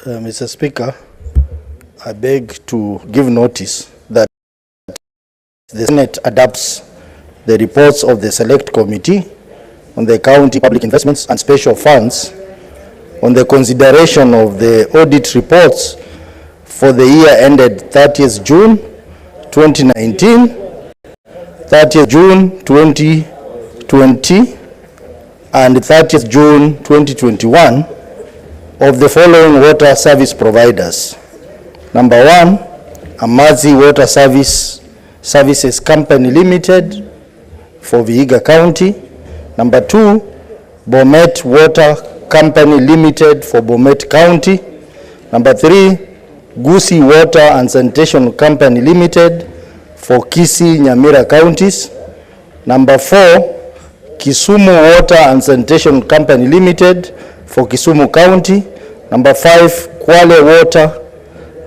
Mr. Speaker, I beg to give notice that the Senate adopts the reports of the Select Committee on the County Public Investments and Special Funds on the consideration of the audit reports for the year ended 30th June 2019, 30th June 2020, and 30th June 2021 of the following water service providers. Number 1, Amazi Water Services Company Limited for Vihiga County. Number 2, Bomet Water Company Limited for Bomet County. Number 3, Gusi Water and Sanitation Company Limited for Kisii, Nyamira counties. Number 4, Kisumu Water and Sanitation Company Limited for Kisumu County. Number 5, Kwale Water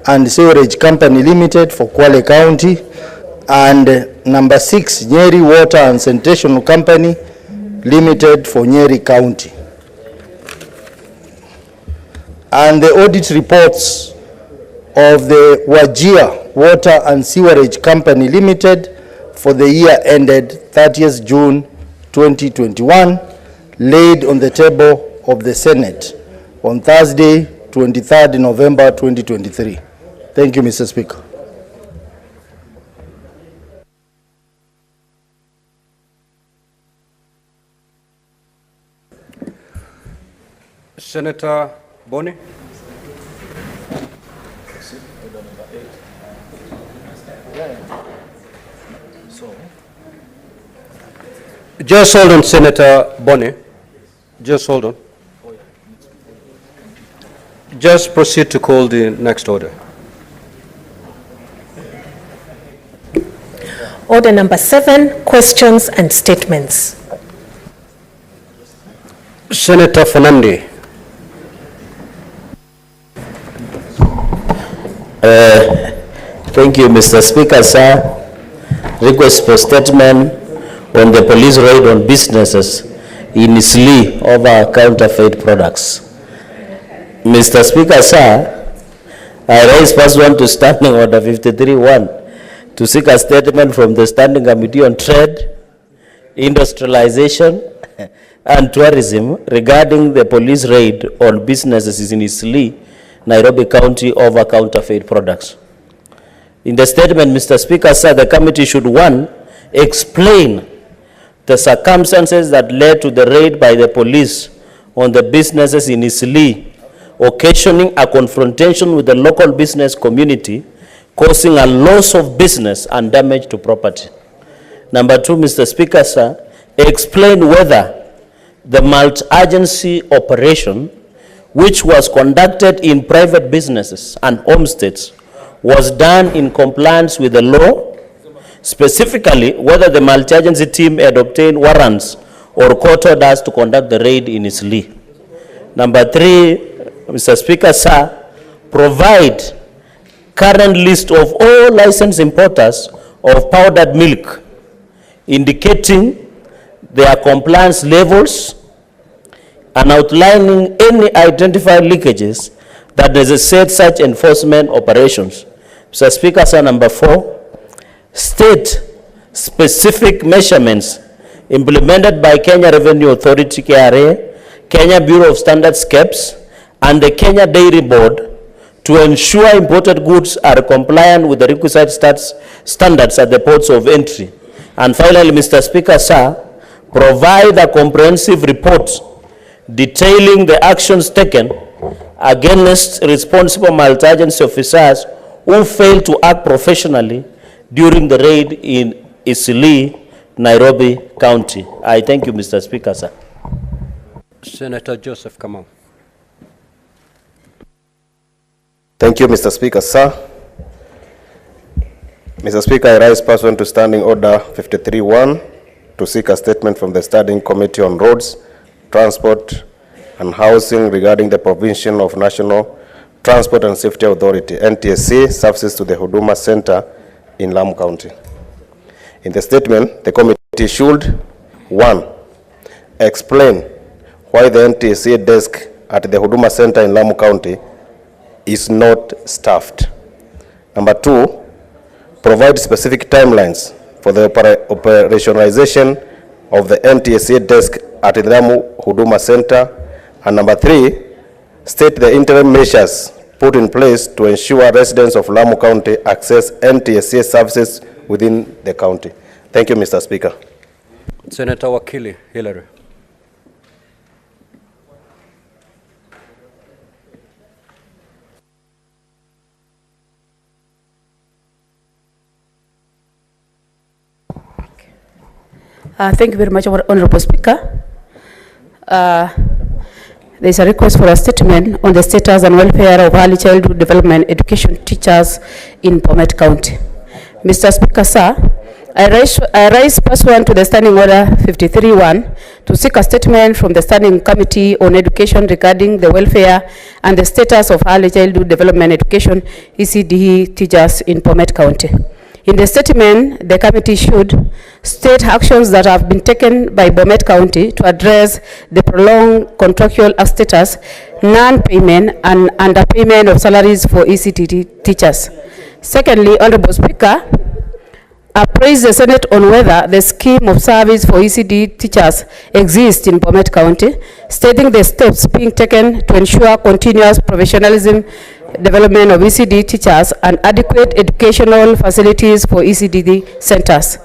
and Sewerage Company Limited for Kwale County. And number 6, Nyeri Water and Sanitation Company Limited for Nyeri County. And the audit reports of the Wajir Water and Sewerage Company Limited for the year ended 30th June 2021 laid on the table of the Senate on Thursday, 23rd November 2023. Thank you, Mr. Speaker. Senator Boni. Just hold on, Senator Boni. Just hold on. Just proceed to call the next order. Order number 7, questions and statements. Senator Fernandi. Thank you, Mr. Speaker, sir. Request for statement on the police raid on businesses in Isli over counterfeit products. Mr. Speaker, sir, I raise pursuant to Standing Order 53-1 to seek a statement from the Standing Committee on Trade, Industrialization and Tourism regarding the police raid on businesses in Isli, Nairobi County over counterfeit products. In the statement, Mr. Speaker, sir, the committee should 1, explain the circumstances that led to the raid by the police on the businesses in Isli, occasioning a confrontation with the local business community, causing a loss of business and damage to property. Number 2, Mr. Speaker, sir, explain whether the multi-agency operation, which was conducted in private businesses and homesteads, was done in compliance with the law, specifically whether the multi-agency team had obtained warrants or court orders to conduct the raid in Isli. Number 3, Mr. Speaker, sir, provide current list of all licensed importers of powdered milk, indicating their compliance levels and outlining any identified leakages that necessitate such enforcement operations. Mr. Speaker, sir, number 4, state specific measurements implemented by Kenya Revenue Authority, KRA, Kenya Bureau of Standards, KEBS, and the Kenya Dairy Board to ensure imported goods are compliant with the requisite standards at the ports of entry. And finally, Mr. Speaker, sir, provide a comprehensive report detailing the actions taken against responsible multi-agency officers who failed to act professionally during the raid in Isli, Nairobi County. I thank you, Mr. Speaker, sir. Senator Joseph Kamau. Thank you, Mr. Speaker, sir. Mr. Speaker, I rise pursuant to Standing Order 53-1 to seek a statement from the Standing Committee on Roads, Transport and Housing regarding the provision of National Transport and Safety Authority, NTSA, services to the Huduma Center in Lamu County. In the statement, the committee should 1, explain why the NTSA desk at the Huduma Center in Lamu County is not staffed. Number 2, provide specific timelines for the operationalization of the NTSA desk at the Lamu Huduma Center. And number 3, state the interim measures put in place to ensure residents of Lamu County access NTSA services within the county. Thank you, Mr. Speaker. Senator Wakili Hillary. Thank you very much, Honorable Speaker. There is a request for a statement on the status and welfare of early childhood development education teachers in Bomet County. Mr. Speaker, sir, I rise pursuant to the Standing Order 53-1 to seek a statement from the Standing Committee on Education regarding the welfare and the status of early childhood development education ECDE teachers in Bomet County. In the statement, the committee should state actions that have been taken by Bomet County to address the prolonged contractual status, non-payment and underpayment of salaries for ECD teachers. Secondly, Honorable Speaker, appraise the Senate on whether the scheme of service for ECD teachers exists in Bomet County, stating the steps being taken to ensure continuous professionalism development of ECD teachers and adequate educational facilities for ECD centers.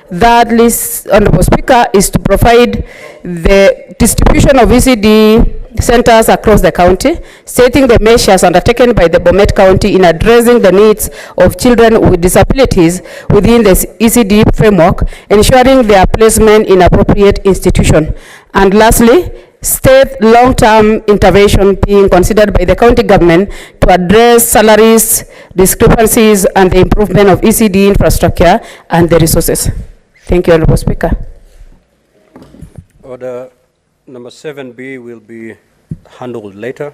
Thirdly, Honorable Speaker, is to provide the distribution of ECD centers across the county, stating the measures undertaken by the Bomet County in addressing the needs of children with disabilities within the ECD framework, ensuring their placement in appropriate institution. And lastly, state long-term intervention being considered by the county government to address salaries, discrepancies, and the improvement of ECD infrastructure and the resources. Thank you, Honorable Speaker. Order number 7B will be handled later.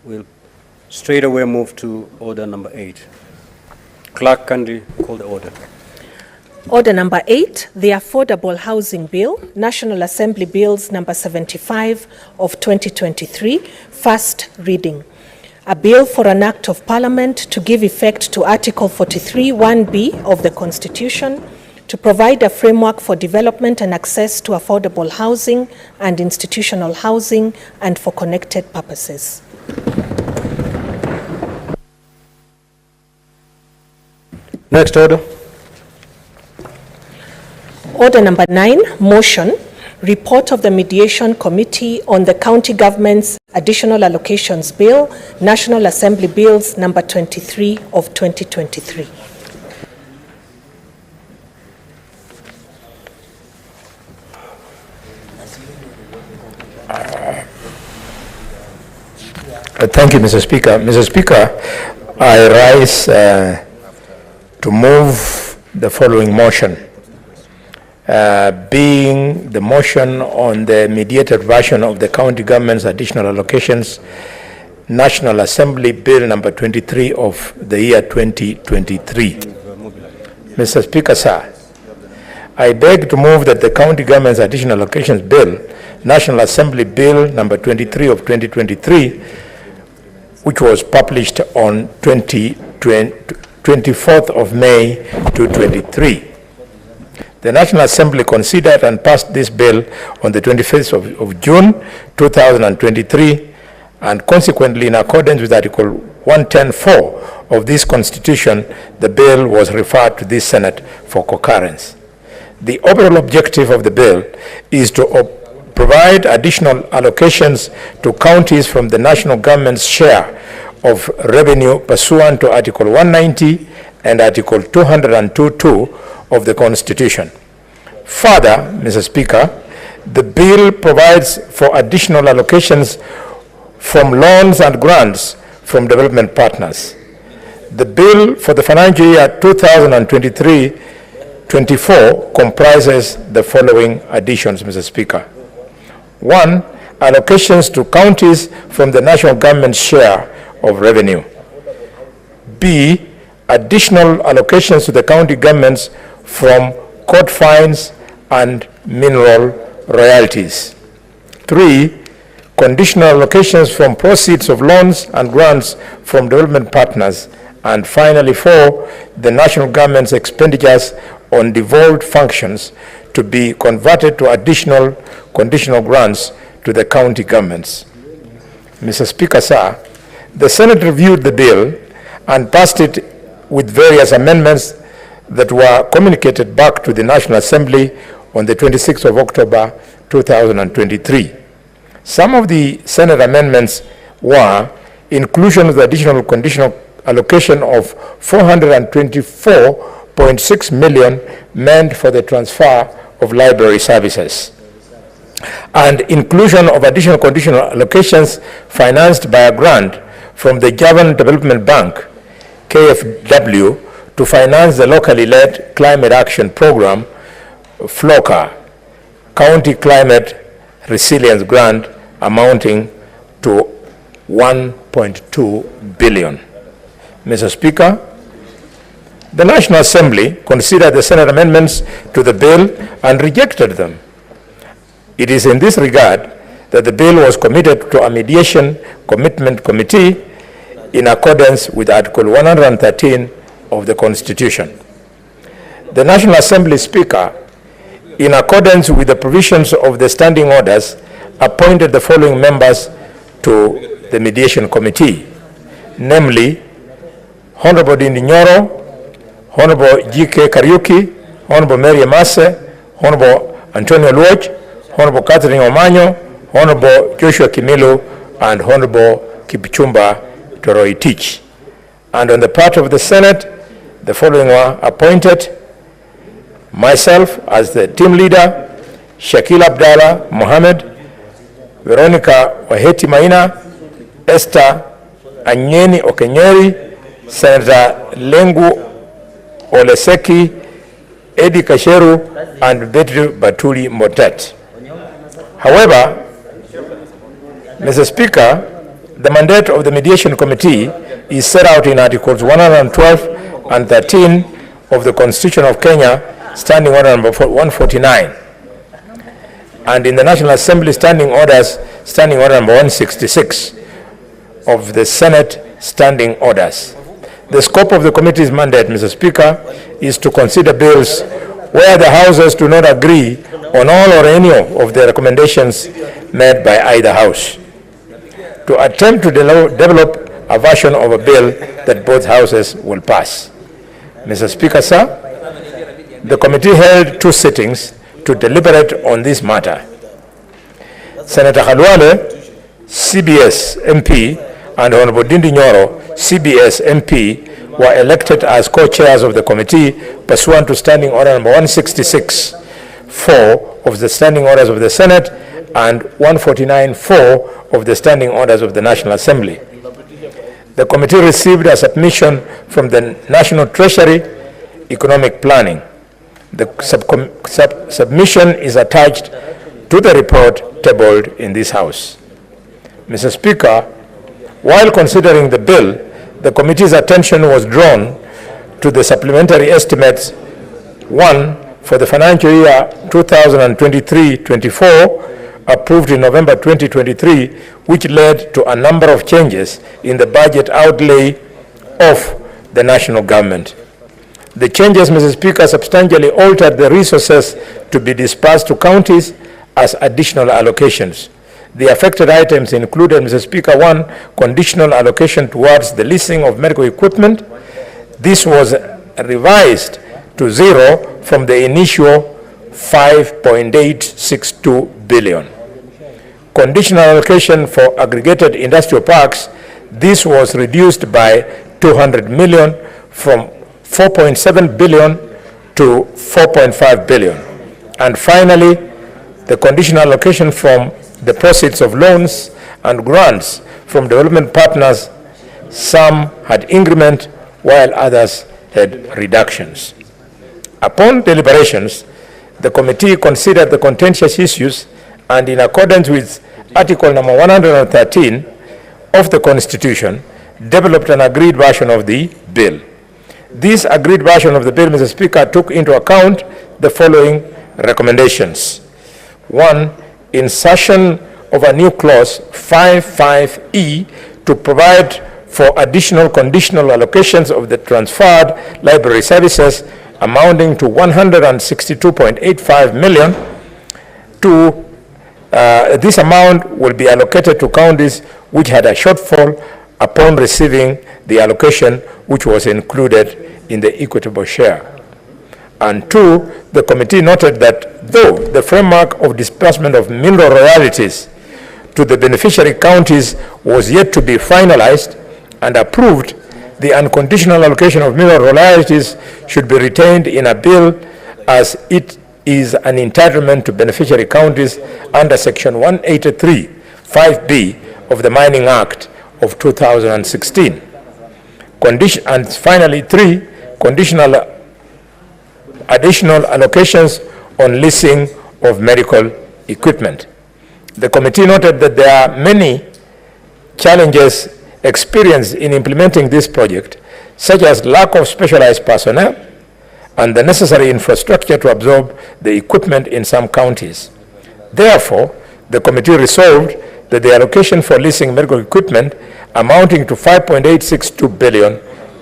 We'll straight away move to order number 8. Clerk, kindly call the order. Order number 8, the Affordable Housing Bill, National Assembly Bills number 75 of 2023, first reading. A bill for an act of parliament to give effect to Article 43(1)(b) of the Constitution, to provide a framework for development and access to affordable housing and institutional housing and for connected purposes. Next order. Order number 9, motion, report of the Mediation Committee on the County Government's Additional Allocations Bill, National Assembly Bills number 23 of 2023. Thank you, Mr. Speaker. Mr. Speaker, I rise to move the following motion. Being the motion on the mediated version of the county government's additional allocations, National Assembly Bill number 23 of the year 2023. Mr. Speaker, sir, I beg to move that the county government's additional allocations bill, National Assembly Bill number 23 of 2023, which was published on 24th of May 2023. The National Assembly considered and passed this bill on the 25th of June 2023, and consequently, in accordance with Article 110(4) of this Constitution, the bill was referred to this Senate for concurrence. The overall objective of the bill is to provide additional allocations to counties from the national government's share of revenue pursuant to Article 190 and Article 202(2) of the Constitution. Further, Mr. Speaker, the bill provides for additional allocations from loans and grants from development partners. The bill for the financial year 2023-24 comprises the following additions, Mr. Speaker. 1, allocations to counties from the national government's share of revenue. B, additional allocations to the county governments from court fines and mineral royalties. 3, conditional allocations from proceeds of loans and grants from development partners, and finally 4, the national government's expenditures on devolved functions to be converted to additional conditional grants to the county governments. Mr. Speaker, sir, the Senate reviewed the bill and passed it with various amendments that were communicated back to the National Assembly on the 26th of October 2023. Some of the Senate amendments were inclusion of the additional conditional allocation of 424.6 million meant for the transfer of library services, and inclusion of additional conditional allocations financed by a grant from the Javan Development Bank, KFW, to finance the locally led Climate Action Program, FLOCA, County Climate Resilience Grant amounting to 1.2 billion. Mr. Speaker, the National Assembly considered the Senate amendments to the bill and rejected them. It is in this regard that the bill was committed to a mediation commitment committee in accordance with Article 113 of the Constitution. The National Assembly Speaker, in accordance with the provisions of the standing orders, appointed the following members to the mediation committee, namely Honorable Ndindi Nyoro, Honorable G.K. Kariuki, Honorable Mary Emase, Honorable Antonio Luoch, Honorable Catherine Omanyo, Honorable Joshua Kimilu, and Honorable Kipchumba Toroitich. And on the part of the Senate, the following were appointed: myself as the team leader, Shakil Abdallah Mohammed, Veronica Waheti Maina, Esther Anyeni Okenyeri, Senator Lengu Oleseki, Eddie Kasheru, and Betty Batuli Motet. However, Mr. Speaker, the mandate of the mediation committee is set out in Articles 112 and 13 of the Constitution of Kenya, Standing Order number 149, and in the National Assembly Standing Orders, Standing Order number 166 of the Senate Standing Orders. The scope of the committee's mandate, Mr. Speaker, is to consider bills where the houses do not agree on all or any of the recommendations made by either house, to attempt to develop a version of a bill that both houses will pass. Mr. Speaker, sir, the committee held 2 sittings to deliberate on this matter. Senator Khalwale, CBS MP, and Honorable Ndindi Nyoro, CBS MP, were elected as co-chairs of the committee pursuant to Standing Order number 166(4) of the Standing Orders of the Senate and 149(4) of the Standing Orders of the National Assembly. The committee received a submission from the National Treasury Economic Planning. The submission is attached to the report tabled in this House. Mr. Speaker, while considering the bill, the committee's attention was drawn to the supplementary estimates, 1 for the financial year 2023-24, approved in November 2023, which led to a number of changes in the budget outlay of the national government. The changes, Mr. Speaker, substantially altered the resources to be dispersed to counties as additional allocations. The affected items included, Mr. Speaker, 1, conditional allocation towards the leasing of medical equipment. This was revised to 0 from the initial 5.862 billion. Conditional allocation for aggregated industrial parks, this was reduced by 200 million from 4.7 billion to 4.5 billion. And finally, the conditional allocation from the proceeds of loans and grants from development partners, some had increment while others had reductions. Upon deliberations, the committee considered the contentious issues and, in accordance with Article number 113 of the Constitution, developed an agreed version of the bill. This agreed version of the bill, Mr. Speaker, took into account the following recommendations. 1, insertion of a new clause 55E to provide for additional conditional allocations of the transferred library services amounting to 162.85 million to this amount will be allocated to counties which had a shortfall upon receiving the allocation which was included in the equitable share. And two, the committee noted that though the framework of disbursement of mineral royalties to the beneficiary counties was yet to be finalized and approved, the unconditional allocation of mineral royalties should be retained in a bill as it is an entitlement to beneficiary counties under Section 183, 5B of the Mining Act of 2016. And finally, three, additional allocations on leasing of medical equipment. The committee noted that there are many challenges experienced in implementing this project, such as lack of specialized personnel and the necessary infrastructure to absorb the equipment in some counties. Therefore, the committee resolved that the allocation for leasing medical equipment amounting to 5.862 billion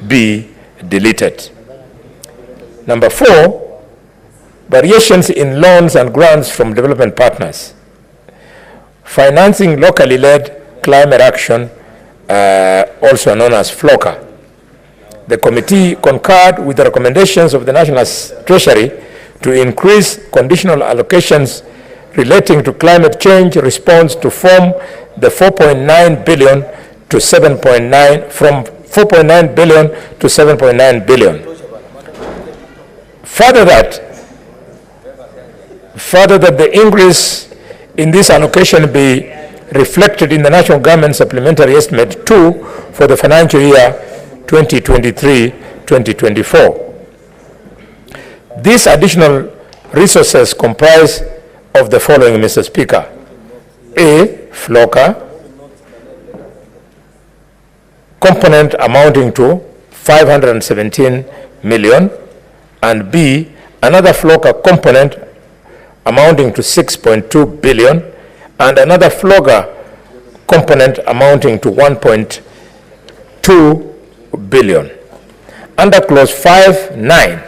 be deleted. Number four, variations in loans and grants from development partners. Financing locally led climate action, also known as FLOCA. The committee concurred with the recommendations of the National Treasury to increase conditional allocations relating to climate change response to form the 4.9 billion to 7.9 from 4.9 billion to 7.9 billion. Further that the increase in this allocation be reflected in the national government supplementary estimate 2 for the financial year 2023-2024. These additional resources comprise of the following, Mr. Speaker: A, FLOCA, component amounting to 517 million, and B, another FLOCA component amounting to 6.2 billion, and another FLOCA component amounting to 1.2 billion. Under clause 5.9,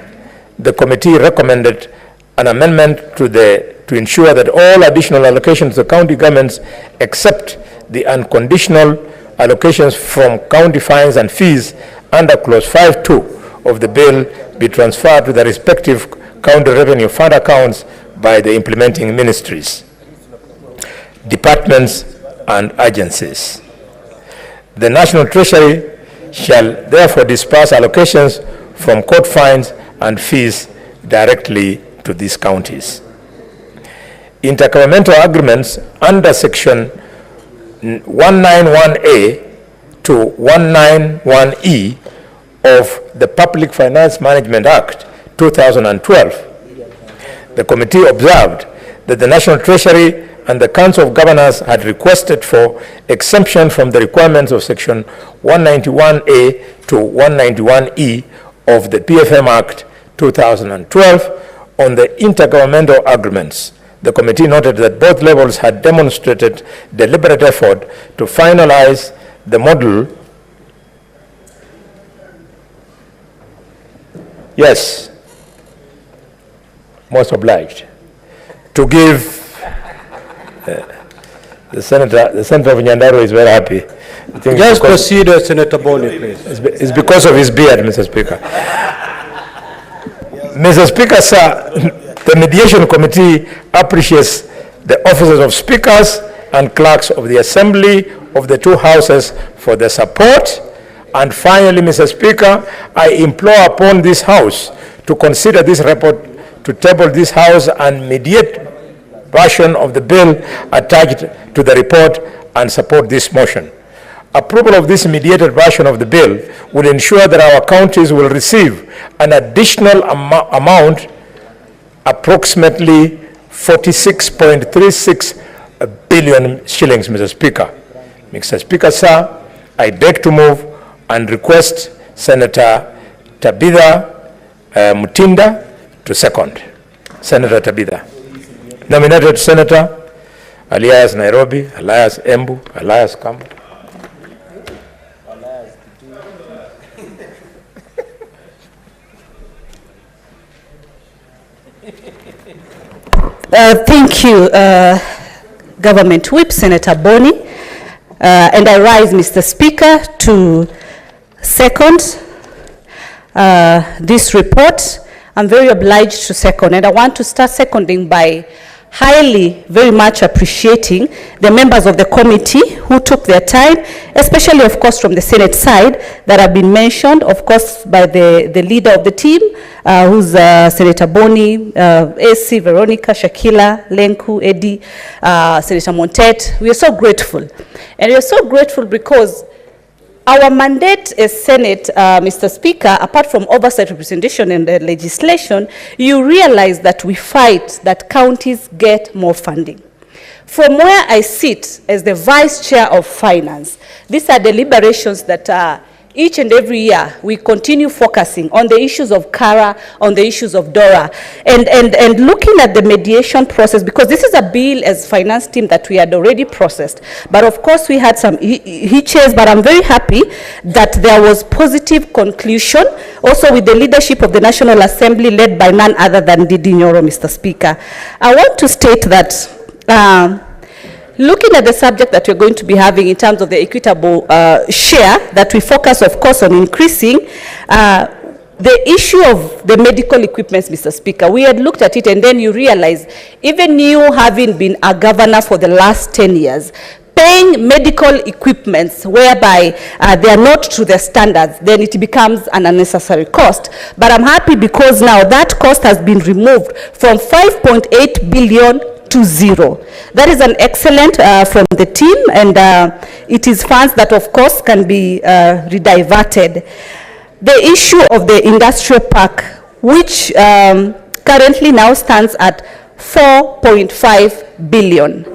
the committee recommended an amendment to ensure that all additional allocations to county governments except the unconditional allocations from county fines and fees under clause 5.2 of the bill be transferred to the respective county revenue fund accounts by the implementing ministries, departments, and agencies. The National Treasury shall therefore disperse allocations from court fines and fees directly to these counties. Intergovernmental agreements under Section 191A to 191E of the Public Finance Management Act 2012, the committee observed that the National Treasury and the Council of Governors had requested for exemption from the requirements of Section 191A to 191E of the PFM Act 2012 on the intergovernmental agreements. The committee noted that both levels had demonstrated deliberate effort to finalize the model. Yes, most obliged. To give the senator of Nyandarua is very happy. Just proceed, Senator Boni, please. It's because of his beard, Mr. Speaker. Mr. Speaker, sir, the mediation committee appreciates the offices of speakers and clerks of the assembly of the two houses for the support. And finally, Mr. Speaker, I implore upon this house to consider this report, to table this house and mediate version of the bill attached to the report and support this motion. Approval of this mediated version of the bill will ensure that our counties will receive an additional amount, approximately 46.36 billion shillings, Mr. Speaker. Mr. Speaker, sir, I beg to move and request Senator Tabitha Mutinda to second. Senator Tabitha. Nominated Senator alias Nairobi, alias Embu, alias Kambu. Thank you, Government Whip, Senator Boni. And I rise, Mr. Speaker, to second this report. I'm very obliged to second, and I want to start seconding by very much appreciating the members of the committee who took their time, especially, of course, from the Senate side that have been mentioned, of course, by the leader of the team, who's Senator Boni, AC, Veronica, Shakila, Lenku, Eddie, Senator Montet. We are so grateful. And we are so grateful because our mandate as Senate, Mr. Speaker, apart from oversight, representation, and the legislation, you realize that we fight that counties get more funding. From where I sit as the Vice Chair of Finance, these are deliberations that each and every year we continue focusing on the issues of CARA, on the issues of DORA, and looking at the mediation process, because this is a bill as finance team that we had already processed. But of course we had some hitches, but I'm very happy that there was positive conclusion, also with the leadership of the National Assembly led by none other than Didi Nyoro, Mr. Speaker. I want to state that looking at the subject that we're going to be having in terms of the equitable share, that we focus, of course, on increasing the issue of the medical equipments, Mr. Speaker. We had looked at it, and then you realize, even you having been a governor for the last 10 years, paying medical equipments whereby they are not to the standards, then it becomes an unnecessary cost. But I'm happy because now that cost has been removed from 5.8 billion to zero. That is an excellent from the team, and it is funds that, of course, can be rediverted. The issue of the industrial park, which currently now stands at 4.5 billion.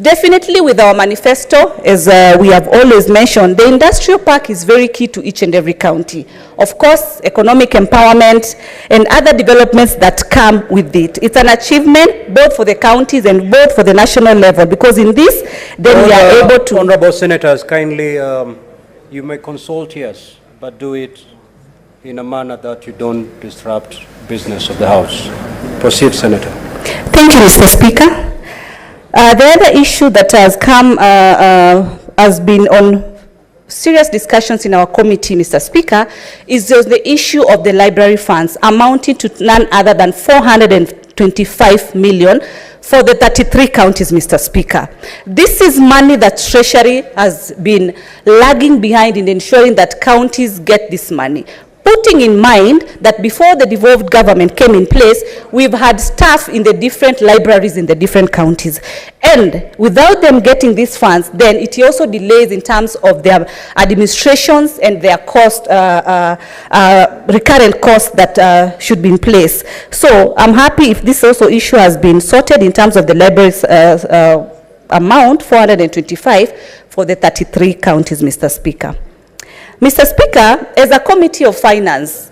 Definitely with our manifesto, as we have always mentioned, the industrial park is very key to each and every county. Of course, economic empowerment and other developments that come with it. It's an achievement both for the counties and both for the national level, because in this, then we are able to... Honorable Senators, kindly, you may consult, yes, but do it in a manner that you don't disrupt business of the House. Proceed, Senator. Thank you, Mr. Speaker. The other issue that has come has been on serious discussions in our committee, Mr. Speaker, is just the issue of the library funds amounting to none other than 425 million for the 33 counties, Mr. Speaker. This is money that Treasury has been lagging behind in ensuring that counties get this money. Putting in mind that before the devolved government came in place, we've had staff in the different libraries in the different counties. And without them getting these funds, then it also delays in terms of their administrations and their cost, recurrent costs that should be in place. So I'm happy if this also issue has been sorted in terms of the libraries amount, 425 for the 33 counties, Mr. Speaker. Mr. Speaker, as a committee of finance,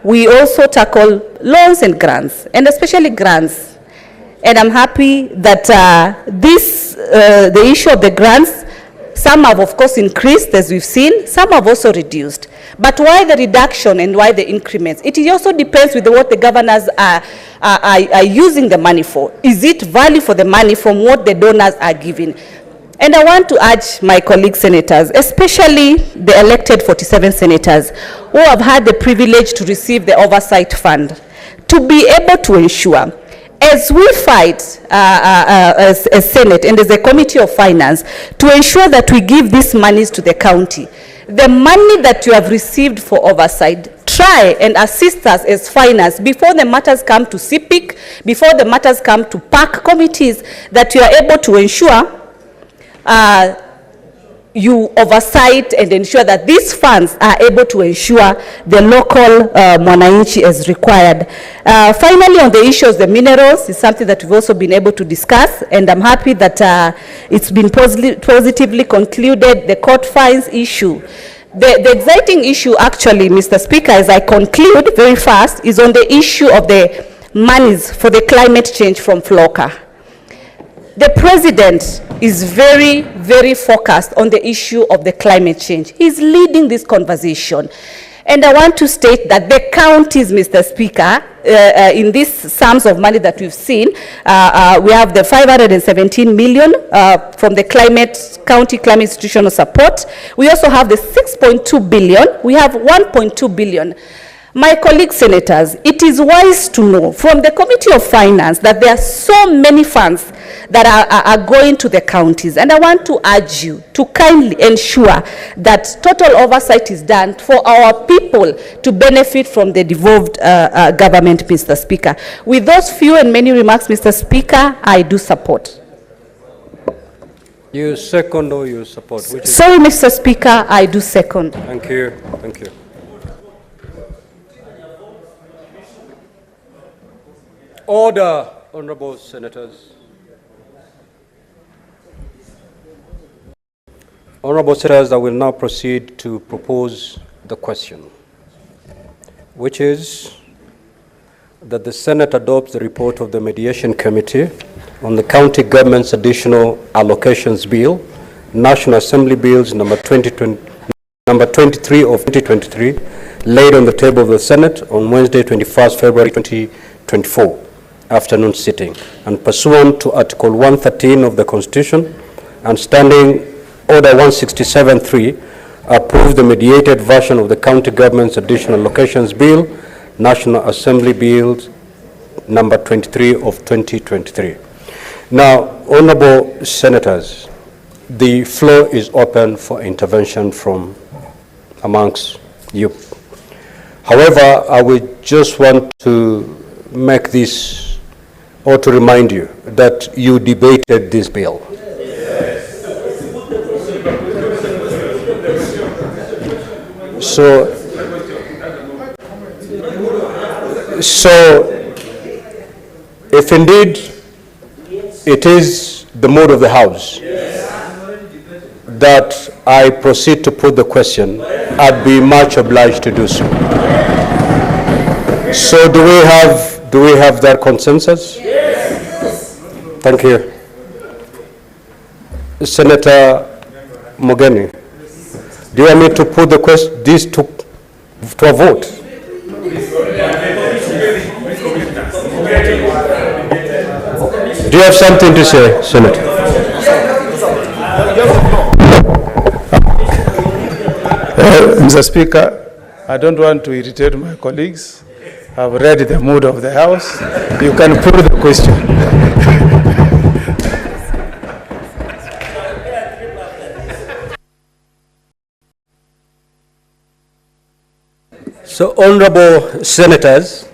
we also tackle loans and grants, and especially grants. And I'm happy that the issue of the grants, some have, of course, increased, as we've seen, some have also reduced. But why the reduction and why the increments? It also depends with what the governors are using the money for. Is it value for the money from what the donors are giving? And I want to urge my colleague senators, especially the elected 47 senators who have had the privilege to receive the oversight fund, to be able to ensure, as we fight as Senate and as a Committee of Finance, to ensure that we give these monies to the county. The money that you have received for oversight, try and assist us as finance before the matters come to CPIC, before the matters come to PAC committees, that you are able to ensure you oversight and ensure that these funds are able to ensure the local mwananchi as required. Finally, on the issue of the minerals, is something that we've also been able to discuss, and I'm happy that it's been positively concluded, the court fines issue. The exciting issue, actually, Mr. Speaker, as I conclude very fast, is on the issue of the monies for the climate change from FLOCA. The president is very, very focused on the issue of the climate change. He's leading this conversation. And I want to state that the counties, Mr. Speaker, in these sums of money that we've seen, we have the 517 million from the county climate institutional support. We also have the 6.2 billion. We have 1.2 billion. My colleague senators, it is wise to know from the Committee of Finance that there are so many funds that are going to the counties. And I want to urge you to kindly ensure that total oversight is done for our people to benefit from the devolved government, Mr. Speaker. With those few and many remarks, Mr. Speaker, I do support. You second or you support? Sorry, Mr. Speaker, I do second. Thank you. Thank you. Order, honorable senators. Honorable senators, I will now proceed to propose the question, which is that the Senate adopts the report of the Mediation Committee on the County Government's Additional Allocations Bill, National Assembly Bills number 23 of 2023, laid on the table of the Senate on Wednesday, 21st February 2024. Afternoon sitting, and pursuant to Article 113 of the Constitution and Standing Order 167.3, approve the mediated version of the County Government's Additional Allocations Bill, National Assembly Bills number 23 of 2023. Now, honorable senators, the floor is open for intervention from amongst you. However, I would just want to make this, or to remind you that you debated this bill. So if indeed it is the mood of the House that I proceed to put the question, I'd be much obliged to do so. So do we have that consensus? Yes. Thank you. Senator Mogeni, do you want me to put the question, this to a vote? Do you have something to say, Senator? Mr. Speaker, I don't want to irritate my colleagues. I've read the mood of the House. You can put the question. So, honorable senators,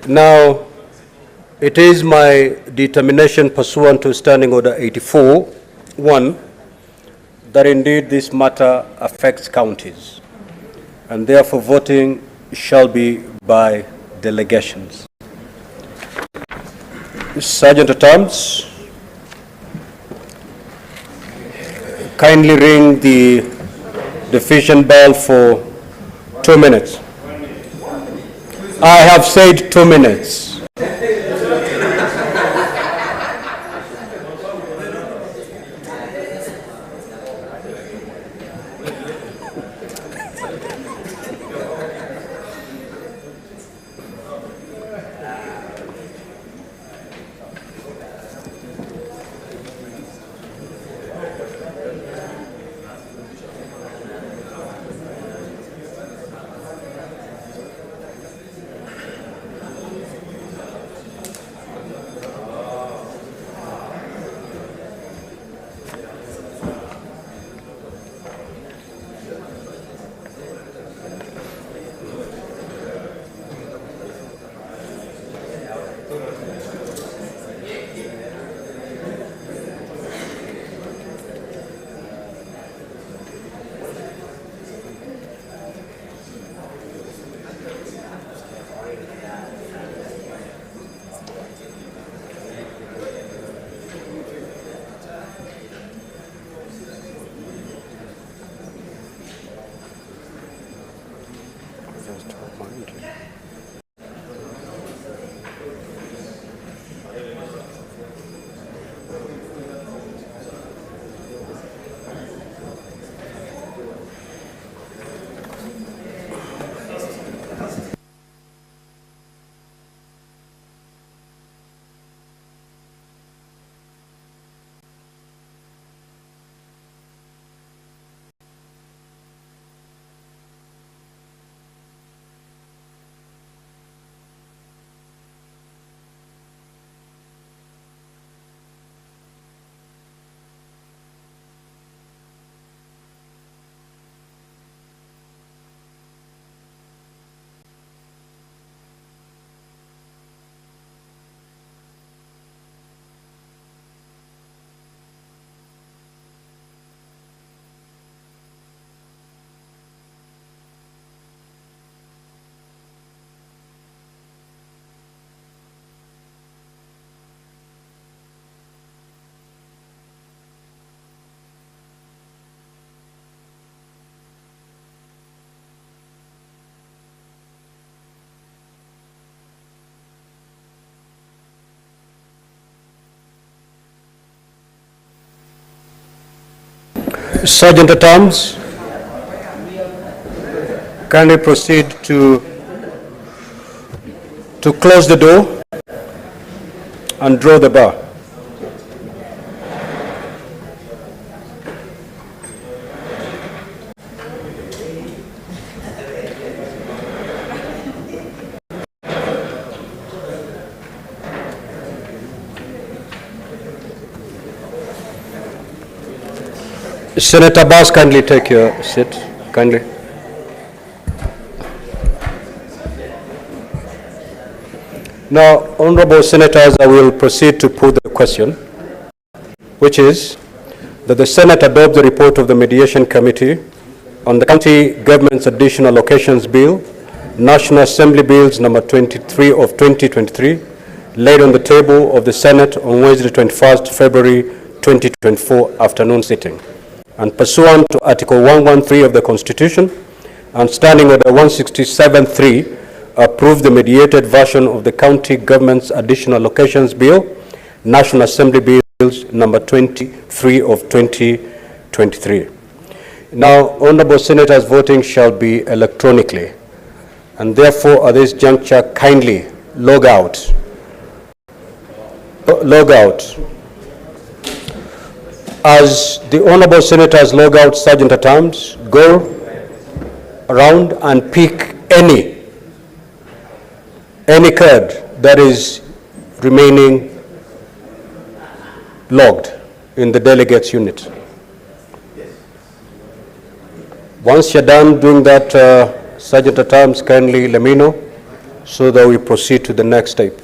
now it is my determination pursuant to Standing Order 84(1) that indeed this matter affects counties, and therefore voting shall be by delegations. Sergeant at Arms, kindly ring the deficient bell for 2 minutes. I have said 2 minutes. Sergeant at Arms, kindly proceed to close the door and draw the bar. Senator Bass, kindly take your seat, kindly. Now, honorable senators, I will proceed to put the question, which is that the Senate adopt the report of the Mediation Committee on the County Government's Additional Locations Bill, National Assembly Bills number 23 of 2023, laid on the table of the Senate on Wednesday, 21st February 2024 afternoon sitting, and pursuant to Article 113 of the Constitution and Standing Order 167.3, approve the mediated version of the County Government's Additional Locations Bill, National Assembly Bills number 23 of 2023. Now, honorable senators, voting shall be electronically, and therefore at this juncture kindly log out. Log out. As the honorable senators log out, Sergeant at Arms, go around and pick any card that is remaining logged in the delegates unit. Once you're done doing that, Sergeant at Arms, kindly let me know so that we proceed to the next step.